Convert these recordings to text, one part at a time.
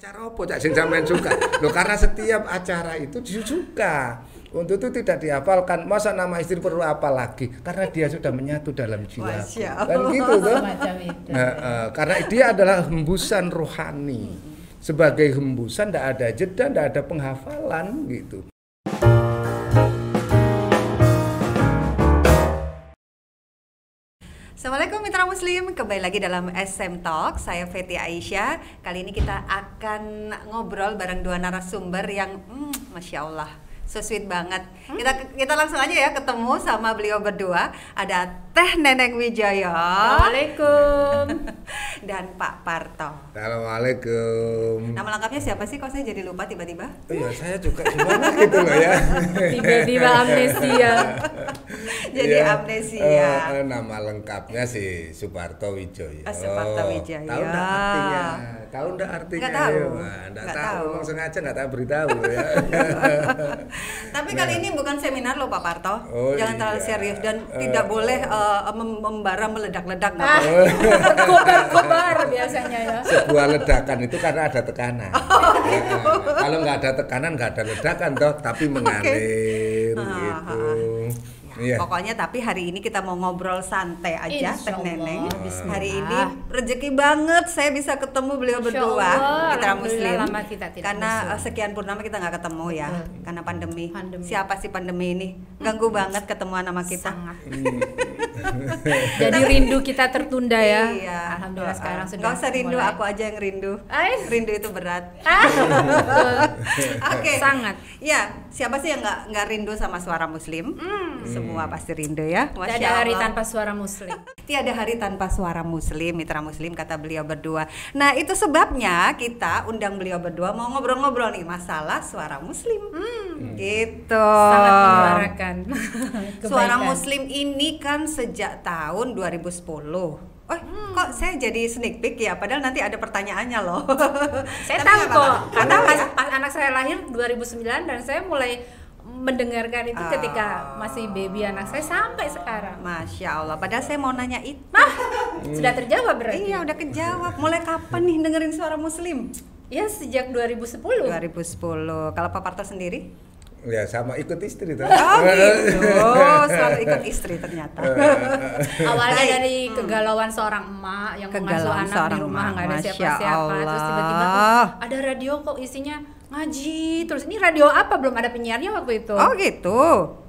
acara apa cak sing sampean suka? Loh karena setiap acara itu suka. Untuk itu tidak dihafalkan. Masa nama istri perlu apa lagi? Karena dia sudah menyatu dalam jiwa. Kan gitu tuh. Karena dia adalah hembusan rohani. Sebagai hembusan tidak ada jeda, tidak ada penghafalan gitu. Assalamualaikum mitra muslim, kembali lagi dalam SM Talk. Saya Fety Aisyah. Kali ini kita akan ngobrol bareng dua narasumber yang Masya Allah, so sweet banget. Kita langsung aja ya ketemu sama beliau berdua. Ada Teh Neneng Wijaya. Assalamualaikum. Dan Pak Parto. Assalamualaikum. Nama lengkapnya siapa sih? Kok saya jadi lupa tiba-tiba? Oh iya, saya juga gimana gitu loh ya. Tiba-tiba amnesia. Jadi ya, amnesia. Nama lengkapnya sih Suparto Wijaya. Suparto Wijaya. Tahu enggak artinya? Tahu enggak artinya? Nggak tahu. Enggak tahu. Memang sengaja enggak tahu beritahu ya. Tapi kali ini bukan seminar loh Pak Parto. Jangan terlalu serius dan tidak boleh membara meledak-ledak. Kobar biasanya ya. Sebuah ledakan itu karena ada tekanan. Gitu. Kalau nggak ada tekanan nggak ada ledakan toh, tapi mengalir gitu. Ya, pokoknya tapi hari ini kita mau ngobrol santai aja Teh Neneng. Hari ini rezeki banget saya bisa ketemu beliau berdua mitra muslim. Karena sekian purnama kita nggak ketemu ya, karena pandemi. Siapa sih pandemi ini? Ganggu banget ketemuan sama kita. Jadi rindu kita tertunda ya. Iya. Alhamdulillah sekarang sudah. Gak usah rindu, aku aja yang rindu. Rindu itu berat. Oke. Sangat. Ya, siapa sih yang nggak rindu sama suara muslim? Semua pasti rindu ya. Masya Tiada hari tanpa suara muslim. Tiada hari tanpa suara muslim, mitra muslim kata beliau berdua. Nah itu sebabnya kita undang beliau berdua mau ngobrol-ngobrol nih masalah suara muslim. Gitu. Sangat menyuarakan. Suara muslim ini kan sejak tahun 2010. Kok saya jadi sneak peek ya? Padahal nanti ada pertanyaannya loh. Saya tahu kok. Karena pas anak saya lahir 2009 dan saya mulai mendengarkan itu ketika masih baby anak saya sampai sekarang. Masya Allah. Padahal saya mau nanya itu. Sudah terjawab berarti? Iya, udah kejawab. Mulai kapan nih dengerin suara muslim? Ya sejak 2010. 2010. Kalau Pak Parto sendiri? Ya sama ikut istri tuh. Oh gitu, selalu ikut istri ternyata. Awalnya dari kegalauan seorang emak yang mengasuh anak di rumah nggak ada siapa-siapa, terus tiba-tiba ada radio kok isinya ngaji. Terus ini radio apa? Belum ada penyiarnya waktu itu. Oh gitu.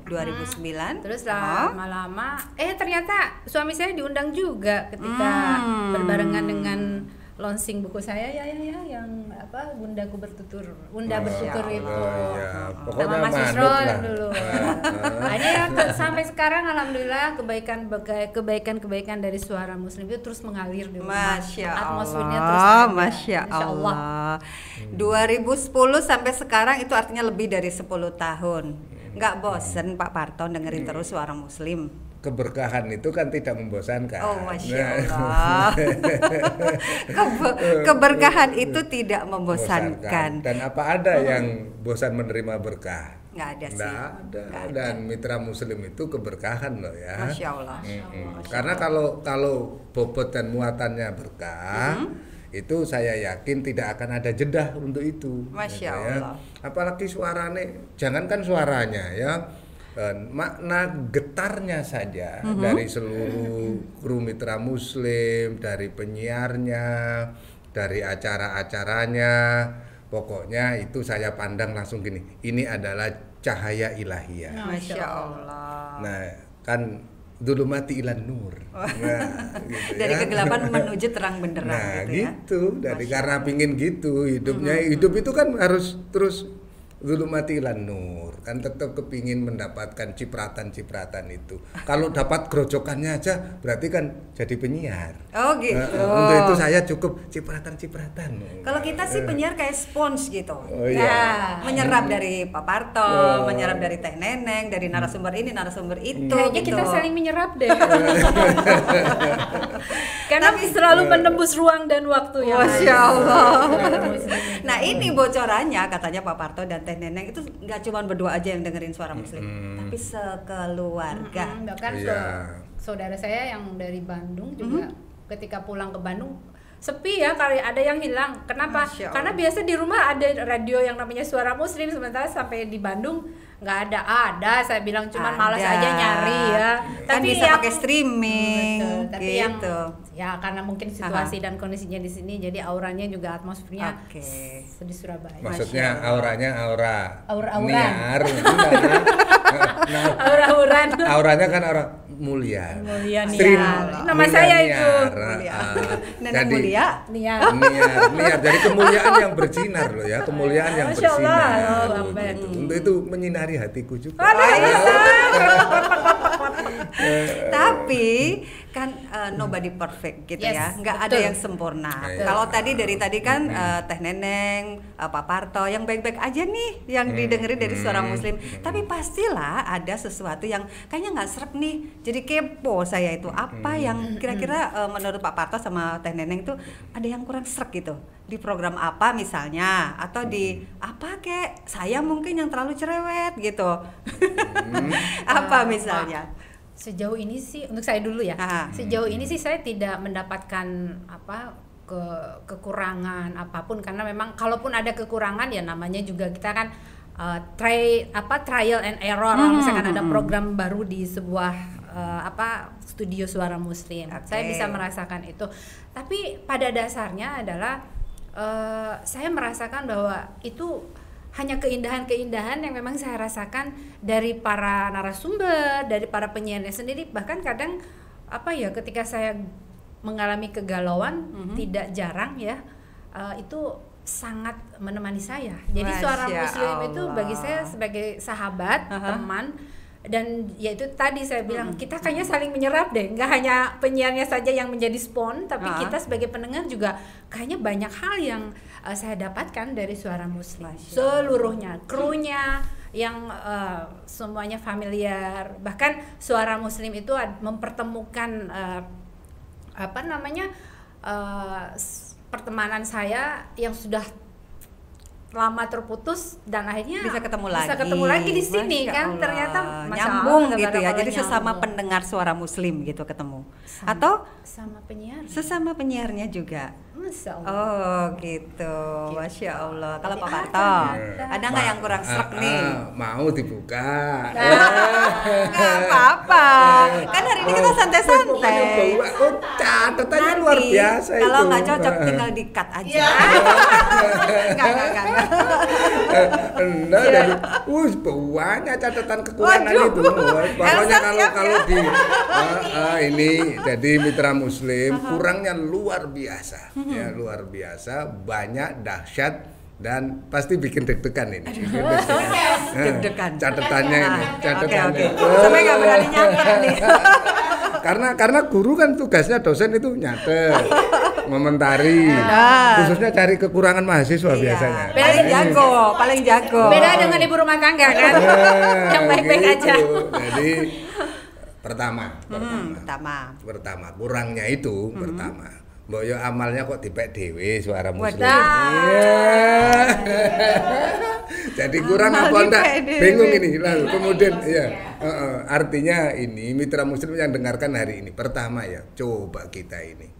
2009. Terus lama-lama ternyata suami saya diundang juga ketika berbarengan dengan launching buku saya yang apa Bundaku Bertutur, Bunda Bertutur itu. Ya, sama Mas Yusrol dulu. Akhirnya ya, sampai sekarang alhamdulillah kebaikan dari suara muslim itu terus mengalir di rumah. Masya Allah. Atmosfernya terus ada. Masya Allah. 2010 sampai sekarang itu artinya lebih dari 10 tahun. Nggak bosen Pak Parto dengerin terus suara muslim? Keberkahan itu kan tidak membosankan. Oh Masya Allah. Keberkahan itu tidak membosankan. Dan apa ada yang bosan menerima berkah? Nggak ada sih. Nggak ada. Dan mitra muslim itu keberkahan loh ya. Masya Allah. Karena kalau bobot dan muatannya berkah, itu saya yakin tidak akan ada jeda untuk itu. Masya Allah. Apalagi suaranya, jangankan suaranya ya. Makna getarnya saja dari seluruh kru mitra muslim, dari penyiarnya, dari acara-acaranya, pokoknya itu saya pandang langsung gini, ini adalah cahaya ilahiyah. Masya Allah. Nah kan dulu mati ilan nur. Gitu dari kegelapan menuju terang benderang. Nah gitu ya. Dari karena pingin gitu hidupnya, hidup itu kan harus terus dulu mati ilan nur, kan tetap kepingin mendapatkan cipratan-cipratan itu. Kalau dapat gerojokannya aja berarti kan jadi penyiar. Oh gitu. Untuk itu saya cukup cipratan-cipratan. Kalau kita sih penyiar kayak spons gitu. Iya. Menyerap dari Pak Parto, menyerap dari Teh Neneng, dari narasumber ini, narasumber itu. Kayaknya gitu. kita saling menyerap deh. Karena selalu menembus ruang dan waktu ya. Masya Allah. Nah ini bocorannya katanya Pak Parto dan Teh Neneng itu nggak cuma berdua aja yang dengerin suara muslim, tapi sekeluarga. Bahkan saudara saya yang dari Bandung juga ketika pulang ke Bandung sepi ya, kali ada yang hilang. Kenapa? Karena biasa di rumah ada radio yang namanya Suara Muslim, sementara sampai di Bandung nggak ada. Saya bilang cuman malas aja nyari ya. Kan tapi bisa pakai streaming. Betul, tapi gitu. Ya karena mungkin situasi dan kondisinya di sini, jadi auranya juga atmosfernya di Surabaya. Maksudnya auranya aura-auran. Niar. Aura-auran. Auranya kan aura mulia. Nama mulia saya niar. Itu. Nenek mulia. Niar. Jadi kemuliaan yang bersinar loh ya, kemuliaan yang bersinar. Untuk itu menyinari hatiku juga. Tapi kan nobody perfect gitu ya, nggak ada yang sempurna. Kalau dari tadi kan Teh Neneng, Pak Parto yang baik-baik aja nih yang didengerin dari Suara Muslim. Tapi pastilah ada sesuatu yang kayaknya nggak serap nih. Jadi kepo saya itu apa yang kira-kira menurut Pak Parto sama Teh Neneng itu ada yang kurang serap gitu di program apa misalnya, atau di apa kayak saya mungkin yang terlalu cerewet gitu. Apa misalnya? Sejauh ini sih untuk saya dulu ya. Sejauh ini sih saya tidak mendapatkan kekurangan apapun, karena memang kalaupun ada kekurangan ya namanya juga kita kan trial and error. Misalkan ada program baru di sebuah studio Suara Muslim. Saya bisa merasakan itu. Tapi pada dasarnya adalah saya merasakan bahwa itu hanya keindahan-keindahan yang memang saya rasakan dari para narasumber, dari para penyiarnya sendiri. Bahkan kadang ketika saya mengalami kegalauan, tidak jarang ya, itu sangat menemani saya. Jadi Suara Muslim itu bagi saya sebagai sahabat, teman. Dan ya itu tadi saya bilang, kita kayaknya saling menyerap deh, nggak hanya penyiarnya saja yang menjadi spon, tapi kita sebagai pendengar juga kayaknya banyak hal yang saya dapatkan dari Suara Muslim. Seluruhnya, krunya yang semuanya familiar. Bahkan Suara Muslim itu mempertemukan pertemanan saya yang sudah lama terputus dan akhirnya bisa ketemu lagi di sini kan, ternyata nyambung gitu ya. Jadi sesama pendengar Suara Muslim gitu ketemu. Atau sesama penyiarnya juga. Masya Allah. Oh gitu. Masya Allah. Kalau Pak Parto ada nggak yang kurang serek nih? Mau dibuka. Nggak apa-apa. Kan hari ini kita santai-santai. Catatannya luar biasa itu. Kalau nggak cocok tinggal di-cut aja. Enggak. Dari banyak catatan kekurangan itu. Pokoknya kalau di ini jadi Mitra Muslim kurangnya luar biasa. Ya luar biasa, banyak, dahsyat, dan pasti bikin deg-degan ini. Deg-degan. Catatannya ini. Sampai nggak berani nyatet nih. Karena guru kan tugasnya, dosen itu nyatet, ngomentari, khususnya cari kekurangan mahasiswa biasanya. Paling jago. Beda dengan ibu rumah tangga kan, yang baik-baik aja. Jadi pertama, kurangnya itu pertama. Mbok yo amalnya kok dipek dhewe Suara Muslim. Jadi kurang apa ndak? Bingung ini. Lalu kemudian artinya ini Mitra Muslim yang dengarkan hari ini. Pertama ya, coba kita ini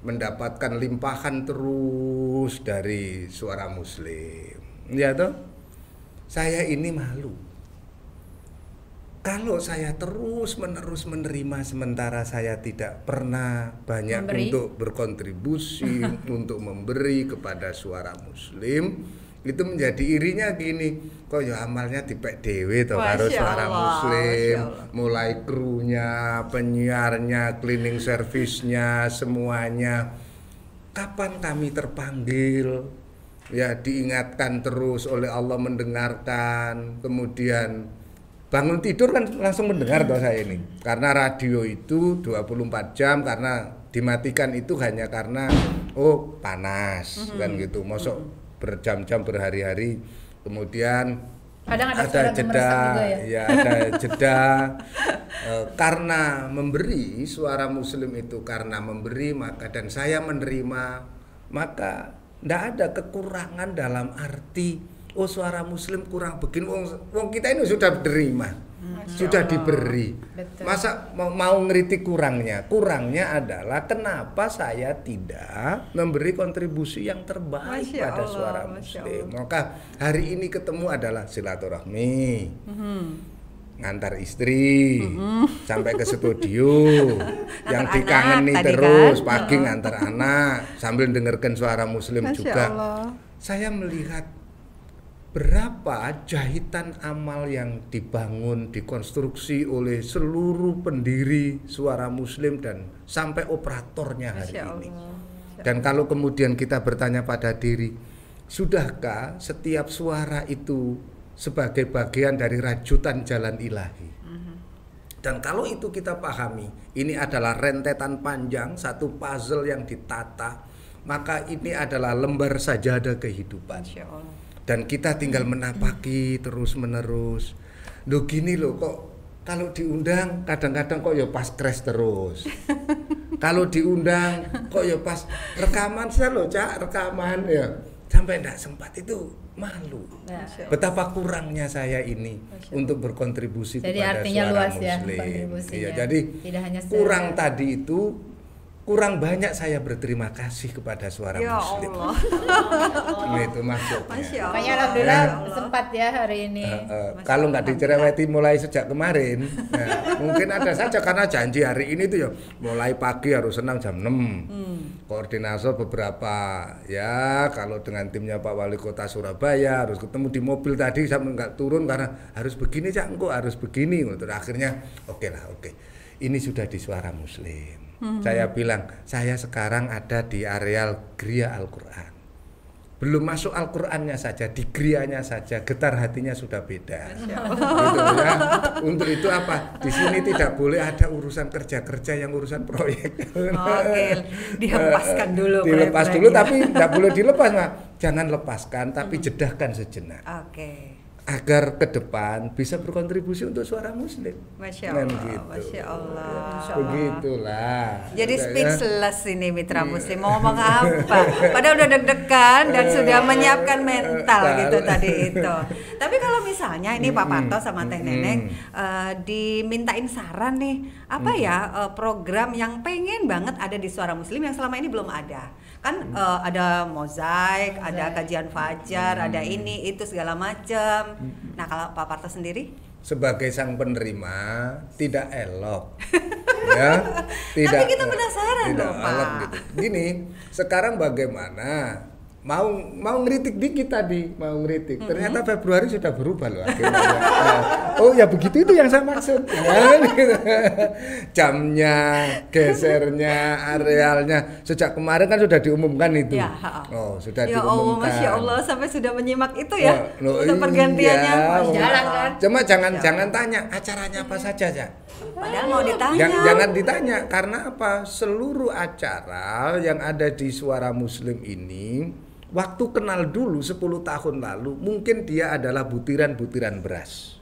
mendapatkan limpahan terus dari Suara Muslim. Ya toh? Saya ini malu. Kalau saya terus-menerus menerima sementara saya tidak pernah banyak untuk berkontribusi, untuk memberi kepada Suara Muslim, itu menjadi irinya gini, kok ya amalnya dipek dewe toh karo Suara Muslim, mulai krunya, penyiarnya, cleaning service-nya, semuanya. Kapan kami terpanggil? Ya diingatkan terus oleh Allah, mendengarkan, kemudian bangun tidur kan langsung mendengar toh saya ini. Karena radio itu 24 jam, karena dimatikan itu hanya karena panas kan gitu. Mosok berjam-jam berhari-hari. Kemudian ada jeda ya ada jeda karena memberi Suara Muslim itu karena memberi, maka dan saya menerima, maka ndak ada kekurangan dalam arti Suara Muslim kurang begini, wong kita ini sudah menerima. Sudah diberi. Betul. Masa mau ngeritik kurangnya? Kurangnya adalah kenapa saya tidak memberi kontribusi yang terbaik pada suara Muslim. Maka hari ini ketemu adalah silaturahmi, ngantar istri sampai ke studio, yang dikangeni terus kan? Pagi ngantar anak sambil dengarkan suara Muslim juga. Saya melihat berapa jahitan amal yang dibangun, dikonstruksi oleh seluruh pendiri suara Muslim dan sampai operatornya hari ini. Dan kalau kemudian kita bertanya pada diri, sudahkah setiap suara itu sebagai bagian dari rajutan jalan ilahi? Dan kalau itu kita pahami, ini adalah rentetan panjang, satu puzzle yang ditata, maka ini adalah lembar sajadah kehidupan. Dan kita tinggal menapaki terus menerus. Loh gini loh, kok kalau diundang kadang-kadang kok ya pas crash terus. Kalau diundang kok ya pas rekaman saya loh Cak, rekaman ya sampai enggak sempat, itu malu. Betapa kurangnya saya ini untuk berkontribusi kepada suara Muslim. Ya, jadi kurang tadi itu. Kurang banyak saya berterima kasih kepada suara Muslim. Itu maksudnya. Makanya alhamdulillah sempat ya hari ini. Kalau nggak dicereweti mulai sejak kemarin, mungkin ada saja karena janji hari ini tuh ya mulai pagi harus senang jam 6. Koordinasi beberapa ya, kalau dengan timnya Pak Wali Kota Surabaya harus ketemu di mobil tadi sampai nggak turun karena harus begini Cak, kok harus begini. Akhirnya oke. Ini sudah di suara Muslim. Saya bilang, saya sekarang ada di areal Gria Al-Quran. Belum masuk Al-Qurannya saja, di Grianya saja, getar hatinya sudah beda. Gitu ya. Untuk itu apa? Di sini tidak boleh ada urusan kerja-kerja yang urusan proyek. Oke, dilepaskan dulu. Dilepas dulu, tapi tidak boleh dilepas, Mak. Jangan lepaskan, tapi jedahkan sejenak. Oke. Agar ke depan bisa berkontribusi untuk suara Muslim. Masya Allah, gitu. Masya Allah. Begitulah. Jadi speechless ini Mitra Muslim, mau ngomong apa? Padahal udah deg-degan dan sudah menyiapkan mental gitu tadi itu. Tapi kalau misalnya ini Pak Parto sama Teh Neneng dimintain saran nih, apa ya program yang pengen banget ada di suara Muslim yang selama ini belum ada? Kan ada mozaik, ada kajian fajar, ada ini itu segala macam. Nah kalau Pak Parto sendiri? Sebagai sang penerima tidak elok, ya. Tidak. Tapi kita penasaran loh Pak. Elok gitu. Gini, sekarang bagaimana? Mau ngeritik dikit tadi, mau ngeritik. Ternyata Februari sudah berubah loh akhirnya. Oh ya begitu, itu yang saya maksud. Jamnya, gesernya, arealnya. Sejak kemarin kan sudah diumumkan itu. Ya, sudah diumumkan. Masya Allah, sampai sudah menyimak itu ya. Untuk pergantiannya jalan kan. Cuma jangan tanya acaranya apa saja ya. Padahal mau ditanya. Jangan ditanya, karena apa? Seluruh acara yang ada di Suara Muslim ini, waktu kenal dulu 10 tahun lalu, mungkin dia adalah butiran-butiran beras.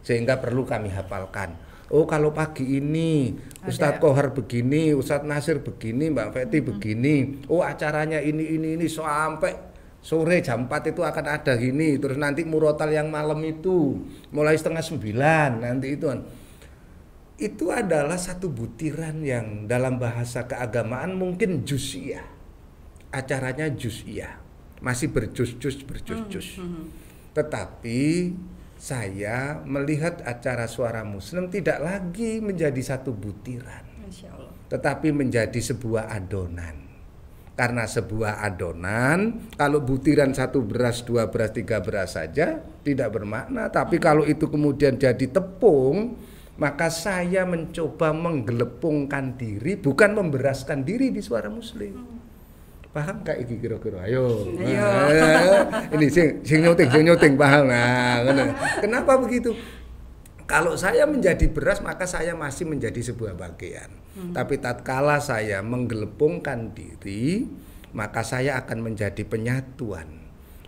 Sehingga perlu kami hafalkan. Oh kalau pagi ini Ustadz Kohar begini, Ustadz Nasir begini, Mbak Feti begini. Oh acaranya ini sampai sore jam 4 itu akan ada gini. Terus nanti murotal yang malam itu mulai 8:30 nanti itu. Itu adalah satu butiran yang dalam bahasa keagamaan mungkin juz'iyah. Acaranya juz'iyah, masih berjus. Tetapi saya melihat acara Suara Muslim tidak lagi menjadi satu butiran, tetapi menjadi sebuah adonan. Karena sebuah adonan, kalau butiran 1 beras, 2 beras, 3 beras saja tidak bermakna. Tapi kalau itu kemudian jadi tepung, maka saya mencoba menggelepungkan diri, bukan memberaskan diri di Suara Muslim. Paham kak iki kira-kira? Ayo. Ini sing nyuting paham. Nah, kenapa begitu? Kalau saya menjadi beras, maka saya masih menjadi sebuah bagian. Tapi tatkala saya menggelepungkan diri, maka saya akan menjadi penyatuan.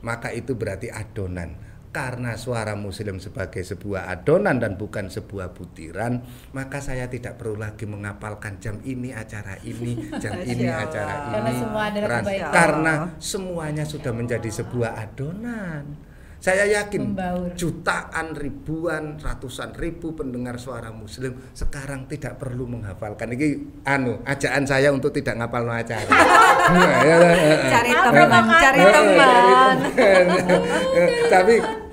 Maka itu berarti adonan. Karena Suara Muslim sebagai sebuah adonan dan bukan sebuah butiran, maka saya tidak perlu lagi mengapalkan jam ini acara ini, jam ini acara ini. Karena semua adalah kebaikan. Karena semuanya sudah menjadi sebuah adonan. Saya yakin jutaan, ribuan, ratusan ribu pendengar Suara Muslim sekarang tidak perlu menghafalkan. Ini ajaan saya untuk tidak ngapal no acara. Cari teman.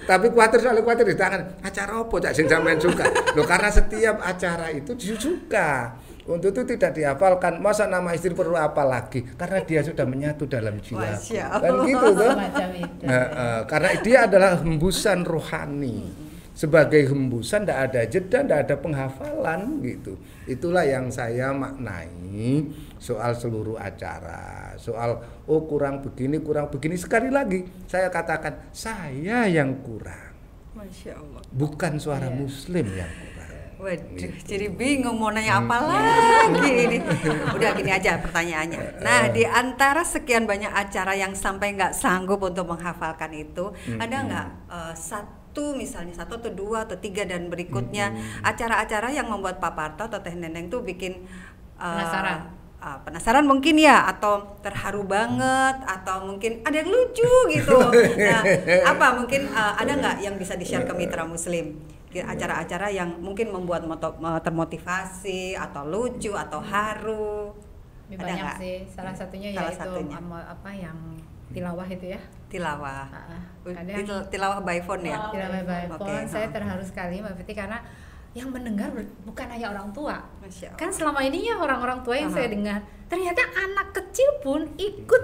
Tapi khawatir di tangan acara apa cak sing sampean suka. Loh, karena setiap acara itu suka. Untuk itu tidak dihafalkan, masa nama istri perlu apa lagi? Karena dia sudah menyatu dalam jiwa. Kan gitu tuh. Karena dia adalah hembusan rohani. Sebagai hembusan tidak ada jeda, tidak ada penghafalan gitu. Itulah yang saya maknai soal seluruh acara. Soal kurang begini. Sekali lagi saya katakan saya yang kurang. Masya Allah. Bukan Suara Muslim yang kurang. Waduh, jadi bingung mau nanya apa lagi ini. Udah gini aja pertanyaannya. Nah, di antara sekian banyak acara yang sampai nggak sanggup untuk menghafalkan itu, ada nggak misalnya satu atau dua atau tiga dan berikutnya acara-acara yang membuat Pak Parto atau Teh Neneng tuh bikin penasaran mungkin ya, atau terharu banget, atau mungkin ada yang lucu gitu. Nah, apa mungkin ada nggak yang bisa di-share ke mitra Muslim? Acara-acara yang mungkin membuat termotivasi atau lucu atau haru. Banyak sih, salah satunya yang tilawah itu ya. Tilawah. Tilawah by phone ya. Tilawah by phone. Saya terharu sekali Mbak Fitri karena yang mendengar bukan hanya orang tua. Kan selama ini ya orang-orang tua yang saya dengar, ternyata anak kecil pun ikut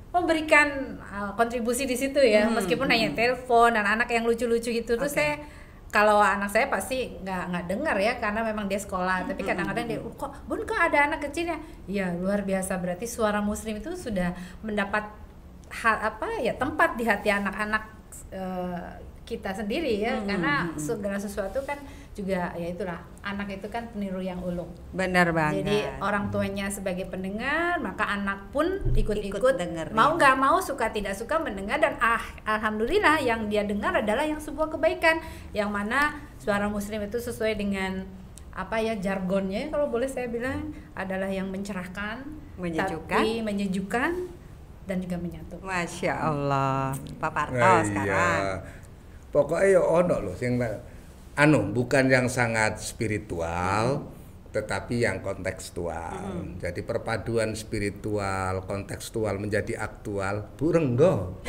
memberikan kontribusi di situ ya, meskipun hanya telepon dan anak yang lucu-lucu gitu. Terus kalau anak saya pasti nggak dengar ya, karena memang dia sekolah. Tapi kadang-kadang dia, kok ada anak kecilnya? Ya luar biasa, berarti Suara Muslim itu sudah mendapat tempat di hati anak-anak kita sendiri ya, karena segala sesuatu kan juga ya itulah, anak itu kan peniru yang ulung. Benar banget. Jadi orang tuanya sebagai pendengar, maka anak pun ikut dengar. Mau nggak mau, suka tidak suka mendengar, dan alhamdulillah yang dia dengar adalah yang sebuah kebaikan, yang mana Suara Muslim itu sesuai dengan jargonnya kalau boleh saya bilang adalah yang mencerahkan, tapi menyejukkan dan juga menyatu. Masya Allah, Pak Parto sekarang. Iya. Pokoknya ya ono loh sing bukan yang sangat spiritual, tetapi yang kontekstual. Jadi perpaduan spiritual, kontekstual menjadi aktual. Bu Renggo.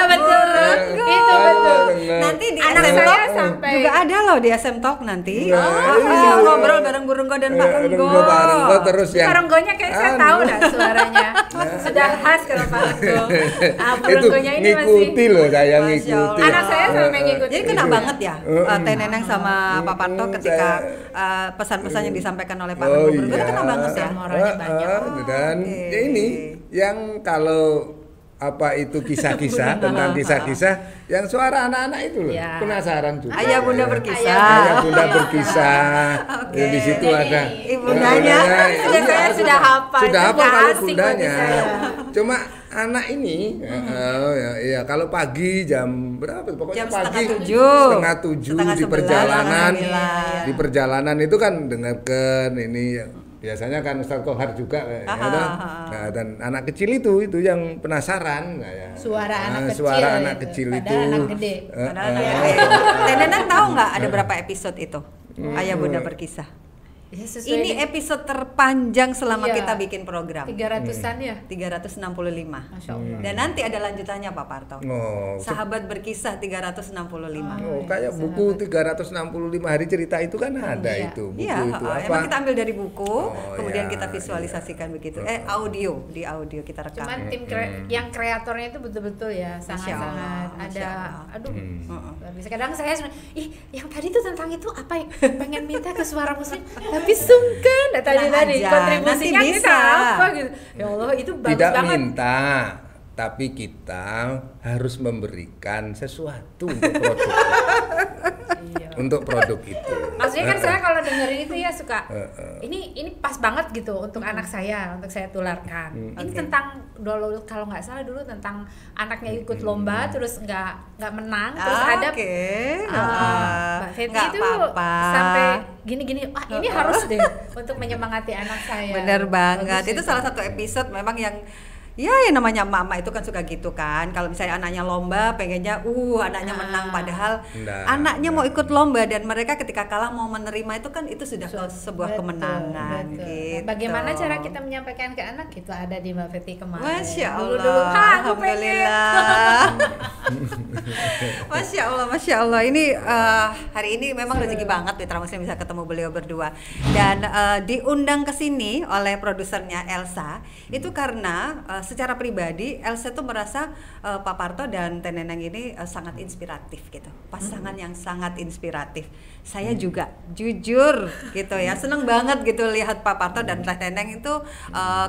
Betul. Itu betul. Nanti di SM Talk juga ada loh, di SM Talk nanti. Ngobrol bareng Bu Renggo dan Pak Renggo. Terus yang Pak Renggonya kayak saya tahu dah suaranya. Sudah khas kalau Pak Renggo. Bu Renggonya ini ngikuti loh, saya ngikuti. Anak saya sampai ngikuti. Jadi kena banget ya Teh Neneng sama Pak Parto ketika pesan-pesan yang disampaikan oleh Pak Renggo. Itu kena banget ya. Dan ini yang kalau kisah-kisah tentang kisah-kisah yang suara anak-anak itu loh, penasaran juga. Ayah Bunda berkisah. Di situ ada ibundanya. Saya sudah hafal. Sudah hafal kalau bundanya. Cuma anak ini kalau pagi jam berapa? Pokoknya pagi setengah tujuh di perjalanan. Di perjalanan itu kan dengarkan ini. Biasanya kan Ustaz Kohar juga dan anak kecil itu yang penasaran suara anak kecil itu. Anak gede. Dan Neneng tahu nggak ada berapa episode itu? Ayah Bunda Berkisah. Ya, ini episode terpanjang selama kita bikin program. 300-an ya? 365. Masya Allah. Dan nanti ada lanjutannya Pak Parto. Sahabat Berkisah 365. Kayak buku 365 hari cerita itu kan ada itu. Buku itu apa? Emang kita ambil dari buku, kemudian kita visualisasikan begitu. Di audio kita rekam. Cuman tim yang kreatornya itu betul-betul ya sangat-sangat ada. Bisa kadang saya yang tadi tuh tentang itu apa ya? Pengen minta ke Suara Muslim. Tapi sungkan tadi kontribusinya kita apa gitu. Ya Allah, itu bagus tidak banget. Tidak minta, tapi kita harus memberikan sesuatu untuk produk. Untuk produk itu. Maksudnya kan saya kalau dengerin itu ya suka ini pas banget gitu untuk anak saya, untuk saya tularkan. Ini tentang dulu, kalau nggak salah dulu tentang anaknya ikut lomba terus nggak menang, terus ada Mbak Fetty itu sampai gini-gini, ini harus deh untuk menyemangati anak saya. Bener banget. Itu salah satu episode memang yang ya namanya emak-emak itu kan suka gitu kan. Kalau misalnya anaknya lomba, pengennya anaknya menang, padahal anaknya mau ikut lomba dan mereka ketika kalah mau menerima itu kan itu sudah sebuah kemenangan. Betul. Gitu. Bagaimana cara kita menyampaikan ke anak itu ada di Mbak Fetty kemarin. Masya Allah. Dulu, Alhamdulillah. Masya Allah. Ini hari ini memang rezeki banget Mitra Muslim bisa ketemu beliau berdua. Dan diundang ke sini oleh produsernya Elsa itu karena secara pribadi Elsa tuh merasa Pak Parto dan Teh Neneng ini sangat inspiratif gitu, pasangan yang sangat inspiratif. Saya juga jujur gitu ya seneng banget gitu lihat Pak Parto dan Teh Neneng itu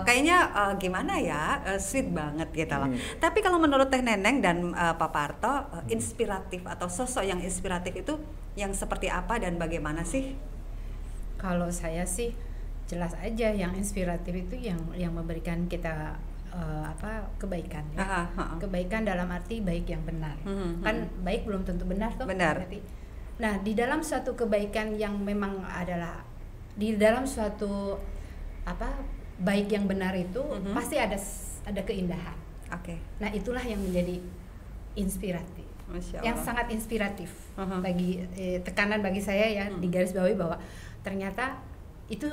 kayaknya gimana ya, sweet banget gitu loh. Tapi kalau menurut Teh Neneng dan Pak Parto, inspiratif atau sosok yang inspiratif itu yang seperti apa dan bagaimana sih? Kalau saya sih jelas aja yang inspiratif itu yang memberikan kita kebaikan ya. Kebaikan dalam arti baik yang benar. Kan baik belum tentu benar toh. Benar. Nah, di dalam suatu kebaikan yang memang adalah di dalam suatu baik yang benar itu pasti ada keindahan. Oke. Nah, itulah yang menjadi inspiratif. Yang sangat inspiratif bagi tekanan bagi saya ya di garis bawahi bahwa ternyata itu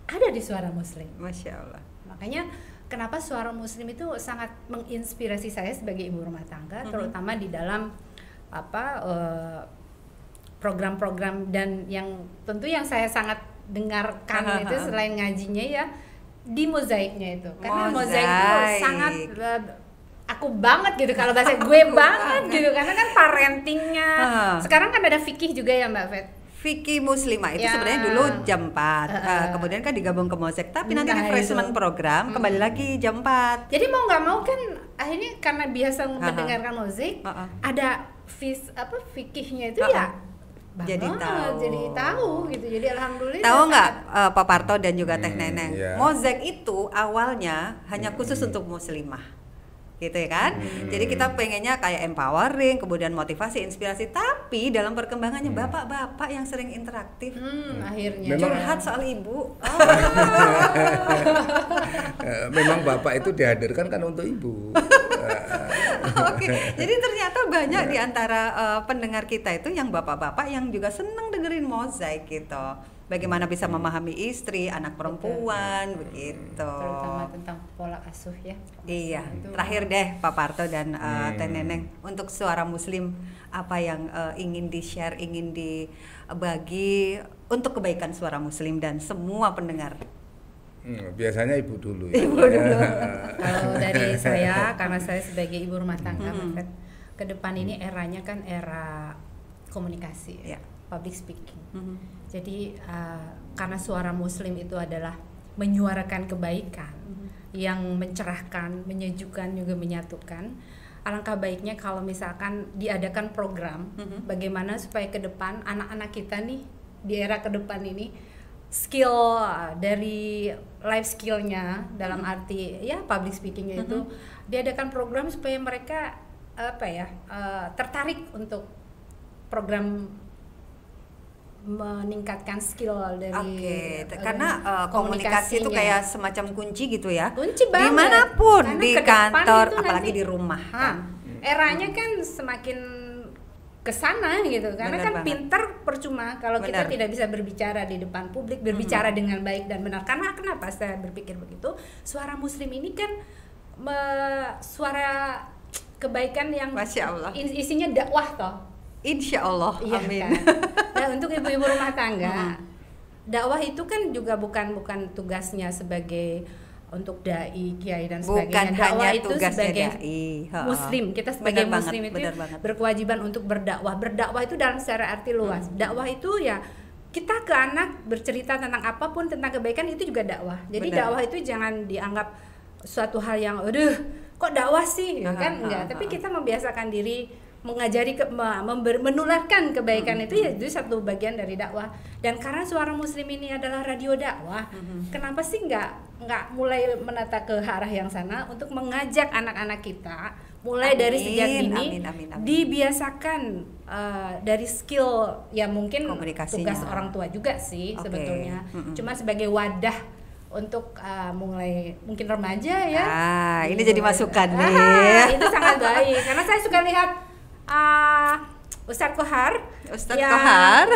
ada di Suara Muslim. Masya Allah. Makanya kenapa Suara Muslim itu sangat menginspirasi saya sebagai ibu rumah tangga, terutama di dalam program-program dan yang tentu yang saya sangat dengarkan itu selain ngajinya ya di mozaiknya itu. Karena mozaik itu sangat aku banget gitu kalau bahasa gue banget gitu karena kan parentingnya. Sekarang kan ada fikih juga ya Mbak Fet. Fikih Muslimah itu sebenarnya dulu jam 4, kemudian kan digabung ke Mozaik, tapi nanti refreshment program kembali lagi jam 4. Jadi mau nggak mau kan akhirnya karena biasa mendengarkan Mozaik, ada fikihnya itu ya jadi tahu gitu. Jadi alhamdulillah. Tahu nggak Pak Parto dan juga Teh Neneng, Mozaik itu awalnya hanya khusus untuk muslimah. Gitu ya kan, jadi kita pengennya kayak empowering, kemudian motivasi, inspirasi, tapi dalam perkembangannya bapak-bapak yang sering interaktif, akhirnya curhat soal ibu. Memang bapak itu dihadirkan kan untuk ibu. Oke, jadi ternyata banyak di antara pendengar kita itu yang bapak-bapak yang juga seneng dengerin Mozaik gitu. Bagaimana bisa memahami istri, anak perempuan, begitu. Terutama tentang pola asuh ya. Iya. Terakhir deh Pak Parto dan Teh Neneng, untuk Suara Muslim apa yang ingin di-share, ingin dibagi untuk kebaikan Suara Muslim dan semua pendengar? Biasanya ibu dulu. Ya. Ibu dulu. Kalau dari saya, karena saya sebagai ibu rumah tangga, ke depan ini eranya kan era komunikasi, public speaking. Jadi karena Suara Muslim itu adalah menyuarakan kebaikan yang mencerahkan, menyejukkan, juga menyatukan. Alangkah baiknya kalau misalkan diadakan program bagaimana supaya ke depan anak-anak kita nih di era ke depan ini skill dari life skillnya dalam arti ya public speakingnya itu diadakan program supaya mereka tertarik untuk program meningkatkan skill dari karena komunikasi itu kayak semacam kunci gitu ya. Kunci banget. Dimanapun, karena di kantor, apalagi di rumah. Eranya kan semakin kesana gitu. Karena kan pinter percuma kalau kita tidak bisa berbicara di depan publik, berbicara dengan baik dan benar. Karena kenapa saya berpikir begitu? Suara Muslim ini kan suara kebaikan yang isinya dakwah toh. Insya Allah, amin. Kan? Nah, untuk ibu-ibu rumah tangga, dakwah itu kan juga bukan tugasnya sebagai untuk dai, kiai dan sebagainya. Dakwah itu sebagai muslim, kita sebagai muslim itu berkewajiban untuk berdakwah. Berdakwah itu dalam secara arti luas. Dakwah itu ya kita ke anak bercerita tentang apapun, tentang kebaikan itu juga dakwah. Jadi dakwah itu jangan dianggap suatu hal yang kok dakwah sih, kan enggak. Tapi kita membiasakan diri mengajari menularkan kebaikan itu ya itu satu bagian dari dakwah. Dan karena Suara Muslim ini adalah radio dakwah, kenapa sih nggak mulai menata ke arah yang sana untuk mengajak anak-anak kita mulai dari sejak dini dibiasakan dari skill ya mungkin tugas orang tua juga sih sebetulnya. Cuma sebagai wadah untuk mulai mungkin remaja ya. Ini jadi masukan nih. Itu sangat baik karena saya suka lihat Ustadz Kohar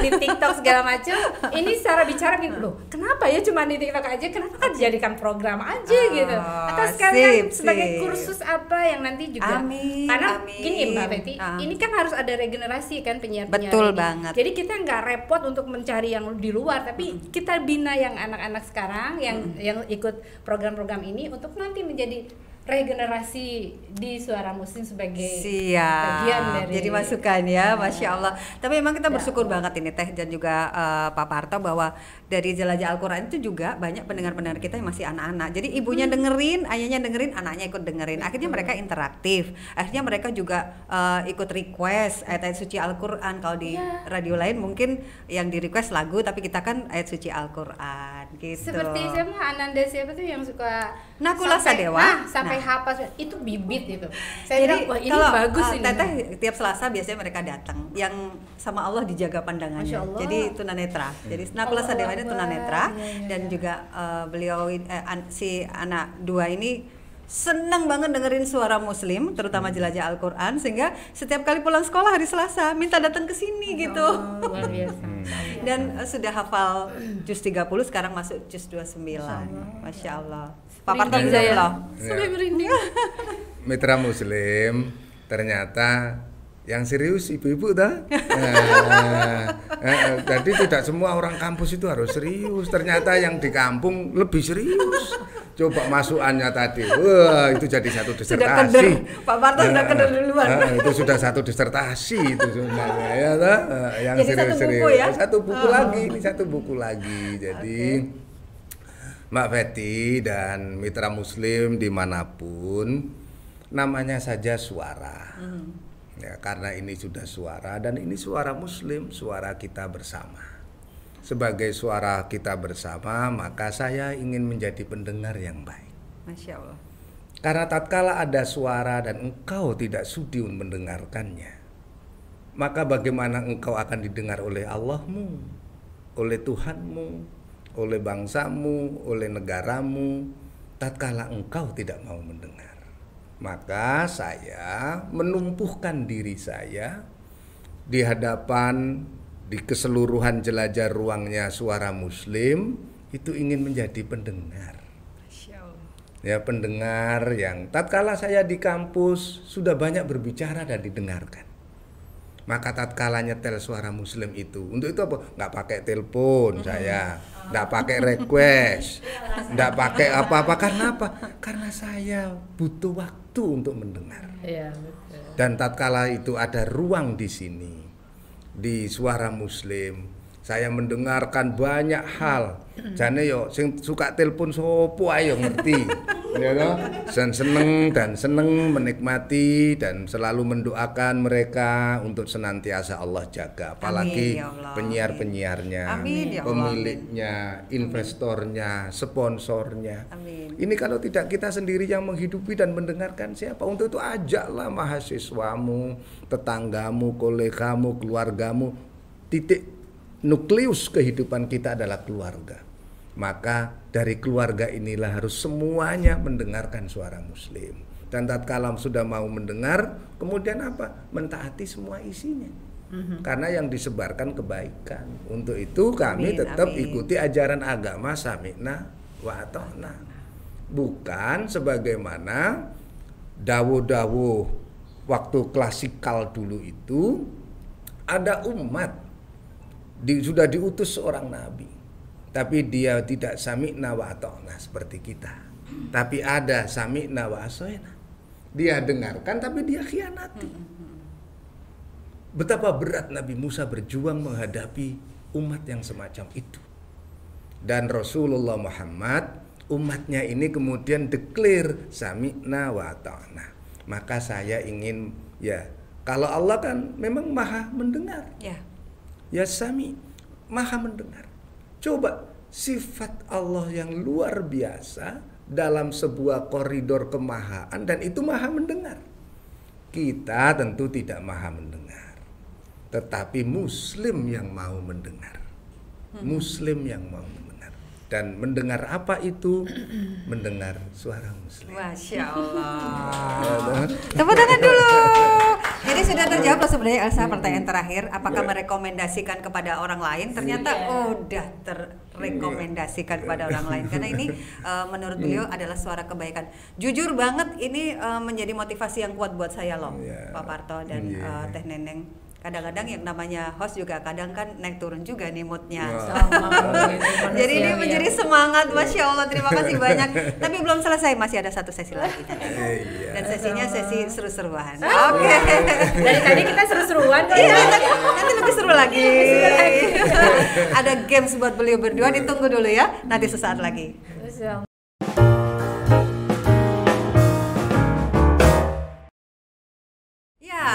di TikTok segala macam. Ini cara bicara gitu loh. Kenapa ya cuma di TikTok aja? Kenapa kan dijadikan program aja gitu? Atau sekalian sebagai kursus apa yang nanti juga. Karena gini Mbak Betty, ini kan harus ada regenerasi kan penyiar-penyiar. Betul banget. Jadi kita nggak repot untuk mencari yang di luar, tapi kita bina yang anak-anak sekarang yang ikut program-program ini untuk nanti menjadi regenerasi di Suara Muslim sebagai bagian dari. Jadi masukan ya, Masya Allah. Tapi memang kita bersyukur banget ini Teh dan juga Pak Parto bahwa dari Jelajah Al-Quran itu juga banyak pendengar-pendengar kita yang masih anak-anak. Jadi ibunya dengerin, ayahnya dengerin, anaknya ikut dengerin. Akhirnya mereka interaktif. Akhirnya mereka juga ikut request ayat-ayat suci Al-Quran. Kalau di radio lain mungkin yang di request lagu, tapi kita kan ayat suci Al-Quran gitu. Seperti siapa Ananda siapa tuh yang suka Nakula Sadewa sampai hafal itu bibit itu. Saya bilang wah ini bagus ini. Teteh tiap Selasa biasanya mereka datang yang sama Allah dijaga pandangannya. Jadi tunanetra. Jadi Nakula Sadewa ini tunanetra dan juga beliau si anak dua ini senang banget dengerin Suara Muslim, terutama Jelajah Al-Quran, sehingga setiap kali pulang sekolah hari Selasa minta datang ke sini gitu. Luar biasa. Dan sudah hafal juz 30, sekarang masuk juz 29. Masya Allah. Pak Parto bisa ya? Sampai merinding. Mitra Muslim ternyata yang serius ibu-ibu dah. Jadi tidak semua orang kampus itu harus serius. Ternyata yang di kampung lebih serius. Coba masukannya tadi, wah itu jadi satu disertasi. Sudah keder, Pak Parto sudah keder duluan. Itu sudah satu disertasi itu sebenarnya ya, yang jadi serius-serius. Satu buku lagi, ini satu buku lagi. Jadi Mbak Betty dan mitra Muslim dimanapun, namanya saja suara. Ya, karena ini sudah suara dan ini suara Muslim, suara kita bersama. Sebagai suara kita bersama, maka saya ingin menjadi pendengar yang baik. Masya Allah. Karena tatkala ada suara dan engkau tidak sudi mendengarkannya, maka bagaimana engkau akan didengar oleh Allahmu, oleh Tuhanmu, oleh bangsamu, oleh negaramu, tatkala engkau tidak mau mendengar. Maka saya menumpuhkan diri saya di hadapan, di keseluruhan jelajah ruangnya Suara Muslim, itu ingin menjadi pendengar. Ya, pendengar yang tatkala saya di kampus sudah banyak berbicara dan didengarkan. Maka tatkala nyetel Suara Muslim itu, untuk itu apa? Nggak pakai telepon saya, nggak pakai request, nggak pakai apa-apa. Karena apa? Karena saya butuh waktu untuk mendengar. Iya, betul. Dan tatkala itu ada ruang di sini, di Suara Muslim, saya mendengarkan banyak hal. Jane yo sing suka telepon sopo ayo ngerti. Ya toh? Dan seneng menikmati dan selalu mendoakan mereka untuk senantiasa Allah jaga. Apalagi penyiar-penyiarnya, pemiliknya, investornya, sponsornya. Amin. Ini kalau tidak kita sendiri yang menghidupi dan mendengarkan siapa? Untuk itu ajaklah mahasiswamu, tetanggamu, kolegamu, keluargamu. Titik nukleus kehidupan kita adalah keluarga. Maka dari keluarga inilah harus semuanya mendengarkan Suara Muslim. Dan tatkala sudah mau mendengar, kemudian apa? Mentaati semua isinya. Karena yang disebarkan kebaikan. Untuk itu kami tetap ikuti ajaran agama sami'na wa ata'na. Bukan sebagaimana dawuh-dawuh waktu klasikal dulu itu, ada umat sudah diutus seorang nabi, tapi dia tidak sami'na wa ata'na seperti kita. Tapi ada sami'na wa asoyna. Dia dengarkan tapi dia khianati. Betapa berat Nabi Musa berjuang menghadapi umat yang semacam itu. Dan Rasulullah Muhammad, umatnya ini kemudian declare sami'na wa ata'na. Maka saya ingin, ya, kalau Allah kan memang maha mendengar. Ya sami, maha mendengar. Coba sifat Allah yang luar biasa dalam sebuah koridor kemahaan, dan itu maha mendengar. Kita tentu tidak maha mendengar, tetapi Muslim yang mau mendengar. Muslim yang mau mendengar. Dan mendengar apa itu? Mendengar suara Muslim. Masya Allah. Tepuk tangan dulu. Jadi sudah terjawab sebenarnya Elsa pertanyaan terakhir. Apakah merekomendasikan kepada orang lain? Ternyata udah terrekomendasikan kepada orang lain. Karena ini menurut beliau adalah suara kebaikan. Jujur banget ini menjadi motivasi yang kuat buat saya loh, Pak Parto dan Teh Neneng. Kadang-kadang yang namanya host juga kadang kan naik turun juga nih moodnya. Jadi ini menjadi semangat, Masya Allah, terima kasih banyak. Tapi belum selesai, masih ada satu sesi lagi. Dan sesinya sesi seru-seruan. Oke. Dari tadi kita seru-seruan kok. Iya, nanti lebih seru lagi. Ada games buat beliau berdua, ditunggu dulu ya. Nanti sesaat lagi.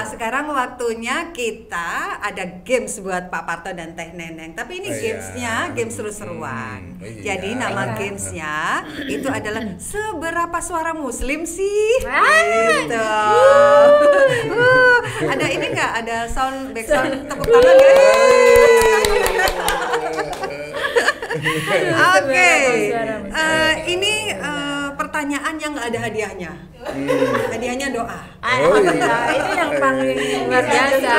Sekarang waktunya kita ada games buat Pak Parto dan Teh Neneng. Tapi ini gamesnya games seru-seruan. Jadi nama gamesnya itu adalah seberapa suara Muslim sih? Gitu. Ada ini nggak? Ada sound background tepuk tangan ya? Oke. Ini pertanyaan yang nggak ada hadiahnya. Hadiahnya doa. Itu yang paling luar biasa.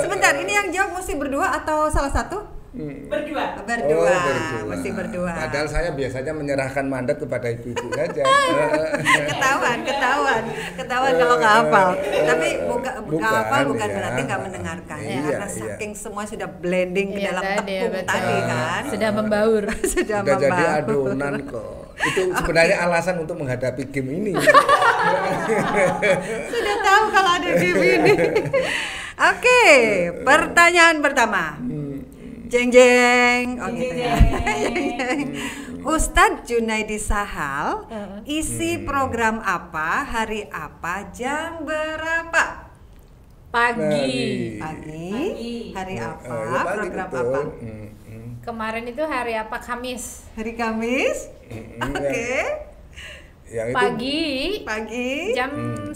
Sebentar, ini yang jawab mesti berdua atau salah satu? Berdua. Mesti berdua. Padahal saya biasanya menyerahkan mandat kepada ibu-ibu saja. Ketahuan kalau nggak hafal. Tapi bukan berarti nggak mendengarkan. Karena saking semua sudah blending ke dalam tepung tadi kan. Sudah membaur. Sudah jadi adonan kok. Itu sebenarnya alasan untuk menghadapi game ini. Sudah tahu kalau ada game ini. Oke, pertanyaan pertama. Jeng jeng. Oh gitu ya. Ustadz Junaidi Sahal, isi program apa, hari apa, jam berapa? Pagi. Hari apa? Program apa? Kemarin itu hari apa? Kamis. Hari Kamis. Oke. Yang pagi jam 9.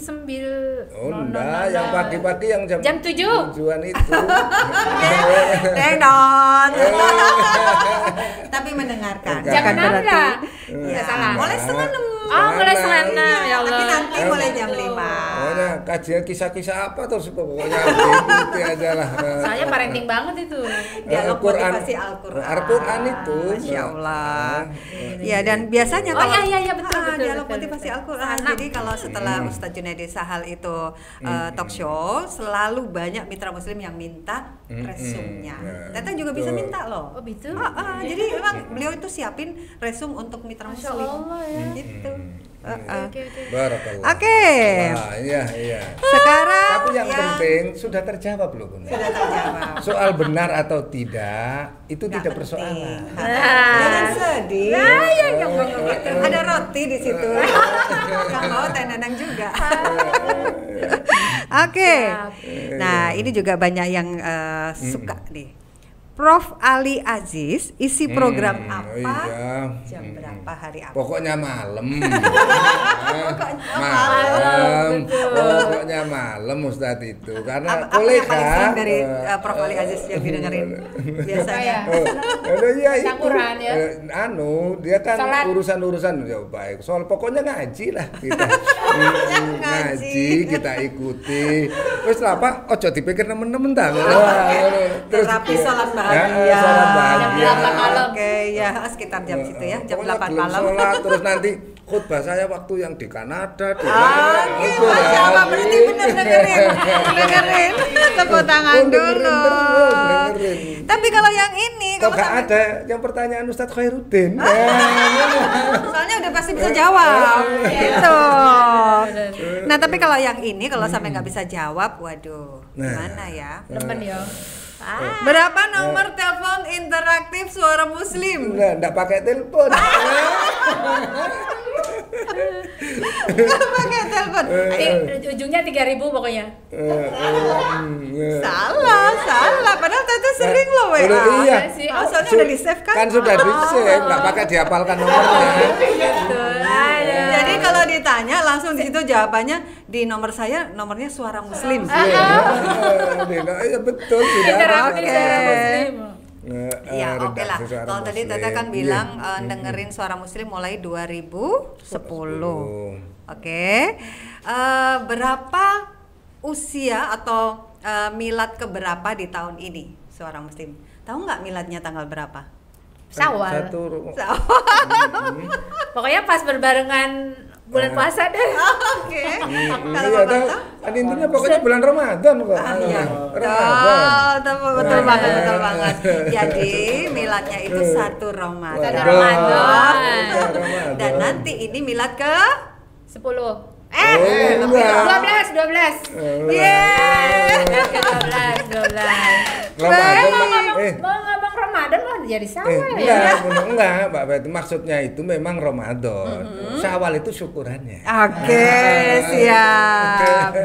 Oh enggak, yang pagi-pagi yang jam 7. Tujuan itu. Tenon. Tapi mendengarkan. Jam 6 lah. Ya, mulai setengah 6. Oh, mulai setengah 6 ya Allah. Tapi nanti mulai jam 5. Pokoknya kajian kisah-kisah apa terus pokoknya itu aja lah. Soalnya parenting banget itu. Dialog motivasi Al-Qur'an. Al-Qur'an itu. Masya Allah. Ya, dan biasanya kalau betul. Dialog motivasi Al-Qur'an. Jadi kalau setelah Ustadz Junaidi Sahal itu talk show, selalu banyak mitra muslim yang minta resumnya. Teteh juga bisa minta loh. Oh, gitu. Jadi memang beliau itu siapin resum untuk mitra muslim. Masya Allah ya. Gitu. Barakallah. Oke. Iya. Sekarang tapi yang penting sudah terjawab loh, Bunda. Sudah terjawab. Soal benar atau tidak itu tidak persoalan. Jangan sedih. Ada roti di situ. Yang mau Teh Neneng juga. Oke. Nah, ini juga banyak yang suka nih. Prof Ali Aziz, isi program apa? Jam berapa, hari apa? Pokoknya malam. Pokoknya malam Ustadz itu. Karena kolega paling sering dari Prof Ali Aziz yang didengerin biasanya. Syukuran ya. Dia kan urusan-urusan ya baik. Soal pokoknya ngaji lah kita. Ngaji kita ikuti. Terus apa? Ojo dipikir nemen-nemen ta. Terus rapi salat bahagia. Jam 8 malam. Oke, ya sekitar jam situ ya, jam 8 malam. Sholat, terus nanti khutbah saya waktu yang di Kanada di Masya Allah, berarti benar dengerin. Tepuk tangan dulu. Tapi kalau yang ini kalau nggak ada yang pertanyaan Ustadz Khairuddin. Soalnya udah pasti bisa jawab. Gitu. Nah, tapi kalau yang ini kalau sampai nggak bisa jawab, waduh, gimana ya? Demen ya. Berapa nomor telepon interaktif suara Muslim? Enggak pakai telepon. Enggak pakai telepon. Ujungnya 3.000 pokoknya. Salah. Padahal tante sering loh WA. Iya. Soalnya udah di-save kan? Kan sudah di-save, enggak pakai dihafalkan nomornya. Jadi kalau ditanya langsung di situ jawabannya di nomor saya, nomornya suara Muslim. Iya betul sudah. Oke. Ya oke lah. Kalau tadi Tete kan bilang dengerin Suara Muslim mulai 2010. Oke. Berapa usia atau milad keberapa di tahun ini Suara Muslim? Tahu nggak miladnya tanggal berapa? Syawal. Pokoknya pas berbarengan bulan puasa deh. Oke. Kalau tahu, kan intinya pokoknya bulan Ramadan kok. Iya. Betul banget. Jadi miladnya itu 1 Ramadan. Dan nanti ini milad ke 10. 12. Yeay. 12. Mau ngomong Ramadan mah jadi Syawal ya. Enggak, Mbak Betty. Maksudnya itu memang Ramadan. Syawal itu syukurannya. Oke, siap.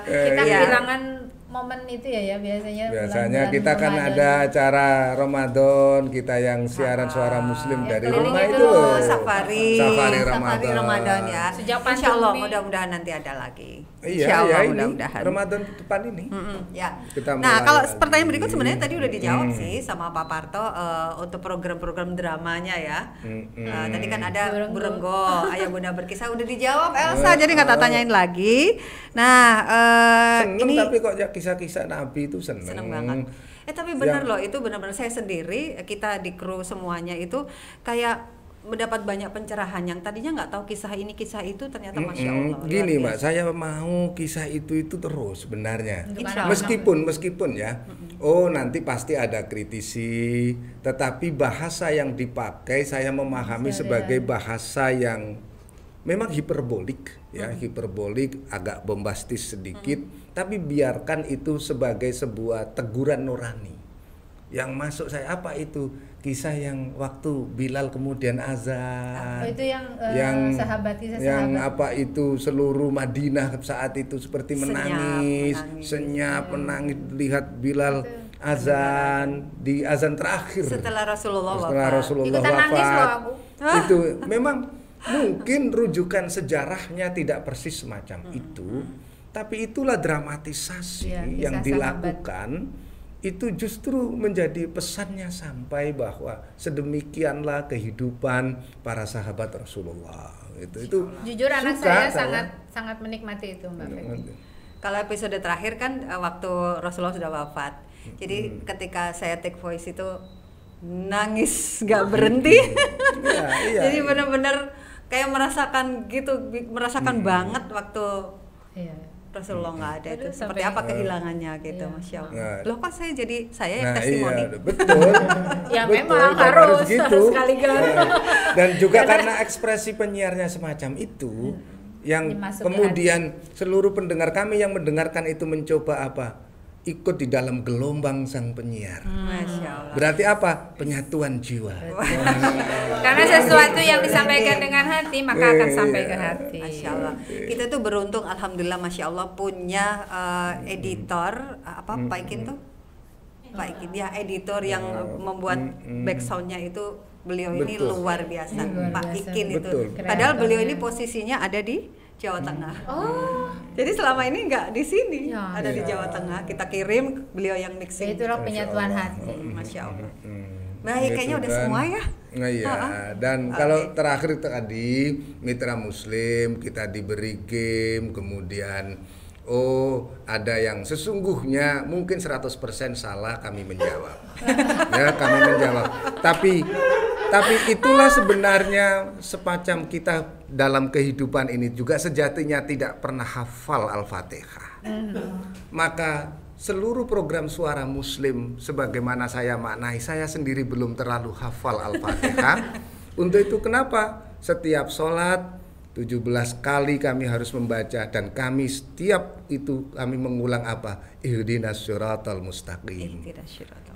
Kita kehilangan momen itu ya biasanya. Biasanya kita kan Ramadan. Ada acara Ramadan, kita yang siaran Suara Muslim dari rumah itu safari Ramadan ya. Insyaallah mudah-mudahan nanti ada lagi. Iya, mudah-mudahan. Ramadan depan ini. Ya. Nah, kalau pertanyaan berikut sebenarnya tadi udah dijawab sih sama Pak Parto untuk program-program dramanya ya. Tadi kan ada Burenggo, Ayah Bunda Berkisah udah dijawab Elsa, jadi nggak tanyain lagi. Nah, ini tapi kok kisah-kisah Nabi itu seneng banget. Tapi benar loh, itu benar-benar saya sendiri, kita di kru semuanya itu kayak mendapat banyak pencerahan yang tadinya nggak tahu kisah ini kisah itu, ternyata Masya Allah. Gini Mbak, saya mau kisah itu terus sebenarnya. Meskipun ya, nanti pasti ada kritisi, tetapi bahasa yang dipakai saya memahami sebagai bahasa yang memang hiperbolik ya, hiperbolik, agak bombastis sedikit, tapi biarkan itu sebagai sebuah teguran nurani. Yang masuk saya apa itu? Kisah yang waktu Bilal kemudian azan. Itu yang sahabat yang apa itu seluruh Madinah saat itu seperti menangis, senyap menangis lihat Bilal azan di azan terakhir. Setelah Rasulullah wafat. Itu memang mungkin rujukan sejarahnya tidak persis semacam itu, tapi itulah dramatisasi yang dilakukan. Itu justru menjadi pesannya sampai bahwa sedemikianlah kehidupan para sahabat Rasulullah. Itu jujur anak saya sangat menikmati itu, Mbak Feby. Kalau episode terakhir kan waktu Rasulullah sudah wafat. Jadi ketika saya take voice itu nangis gak berhenti. Jadi benar-benar kayak merasakan banget waktu Rasulullah nggak ada. Itu seperti apa kehilangannya gitu. Masya Allah. Loh kok saya yang testimoni. Betul. Memang harus gitu. Sekali ganti. Dan juga karena ekspresi penyiarnya semacam itu, yang kemudian seluruh pendengar kami yang mendengarkan itu mencoba ikut di dalam gelombang sang penyiar. Masya Allah. Berarti apa? Penyatuan jiwa. Karena sesuatu yang disampaikan dengan hati maka akan sampai ke hati. Masya Allah. Kita tuh beruntung, alhamdulillah, Masya Allah punya editor Pak Ikin tuh. Pak Ikin ya, editor yang membuat backsoundnya itu beliau ini luar biasa. Pak Ikin itu. Padahal beliau ini posisinya ada di Jawa Tengah. Jadi selama ini nggak di sini, ada di Jawa Tengah. Kita kirim, beliau yang mixing. Itulah penyatuan hati. Masya Allah. Baik, kayaknya udah semua ya. Dan kalau terakhir tadi Mitra Muslim kita diberi game, kemudian ada yang sesungguhnya mungkin 100% salah, kami menjawab. Kami menjawab. Tapi itulah sebenarnya semacam kita dalam kehidupan ini juga sejatinya tidak pernah hafal Al-Fatihah. Maka seluruh program Suara Muslim sebagaimana saya maknai, saya sendiri belum terlalu hafal Al-Fatihah. Untuk itu kenapa setiap sholat 17 kali kami harus membaca, dan kami setiap itu kami mengulang Ihdinas syiratal mustaqim.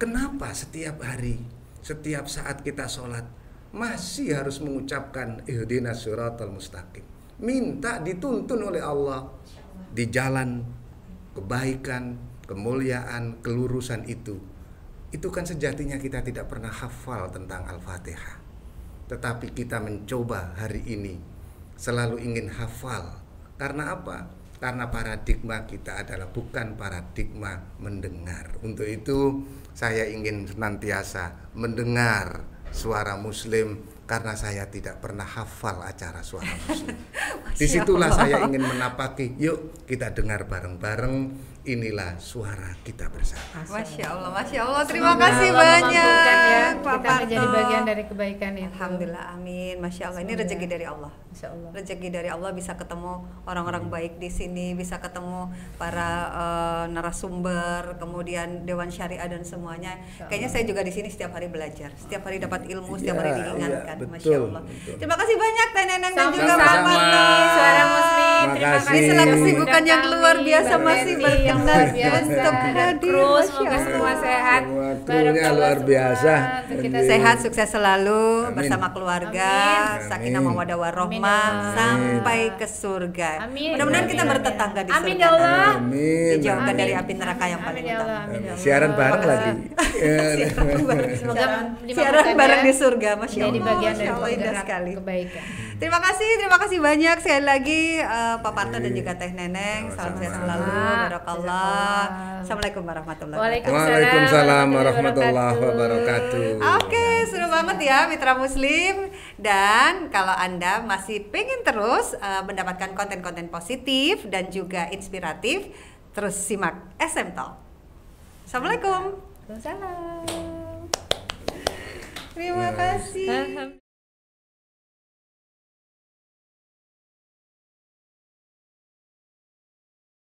Kenapa setiap hari, setiap saat kita sholat masih harus mengucapkan Ihdinas syiratal mustaqim? Minta dituntun oleh Allah di jalan kebaikan, kemuliaan, kelurusan itu. Itu kan sejatinya kita tidak pernah hafal tentang Al-Fatihah. Tetapi kita mencoba hari ini selalu ingin hafal. Karena apa? karena paradigma kita adalah bukan paradigma mendengar. Untuk itu saya ingin senantiasa mendengar suara Muslim, karena saya tidak pernah hafal acara suara Muslim. Disitulah saya ingin menapaki, yuk kita dengar bareng-bareng, inilah suara kita bersama. Masya Allah, terima kasih banyak ya, Pak Parto. Kita menjadi bagian dari kebaikan itu. Alhamdulillah, amin. Masya Allah, ini rezeki dari Allah. Masya Allah. Rezeki dari Allah, bisa ketemu orang-orang baik di sini, bisa ketemu para narasumber, kemudian Dewan Syariah dan semuanya. Kayaknya saya juga di sini setiap hari belajar, setiap hari dapat ilmu, setiap hari diingatkan. Masya Allah. Terima kasih banyak Teh Neneng dan juga Pak Parto. Suara Muslim. Terima kasih. Di sela kesibukan yang luar biasa masih berkenan untuk hadir. Semoga semua sehat. Waktunya luar biasa. Sehat, sukses selalu bersama keluarga. Sakinah mawaddah warahmah sampai ke surga. Mudah-mudahan kita bertetangga di surga. Amin ya Allah. Dijauhkan dari api neraka yang paling utama. Siaran bareng lagi. Siaran bareng di surga, Masya Allah. Jadi bagian dari penggerak sekali kebaikan. Terima kasih banyak sekali lagi Pak Parto dan juga Teh Neneng. Salam sehat selalu, barakallah. Assalamualaikum warahmatullahi wabarakatuh. Waalaikumsalam warahmatullahi wabarakatuh. Oke, seru banget ya Mitra Muslim. Dan kalau Anda masih pengen terus mendapatkan konten-konten positif dan juga inspiratif, terus simak SM Talk. Assalamualaikum. Waalaikumsalam. Terima kasih.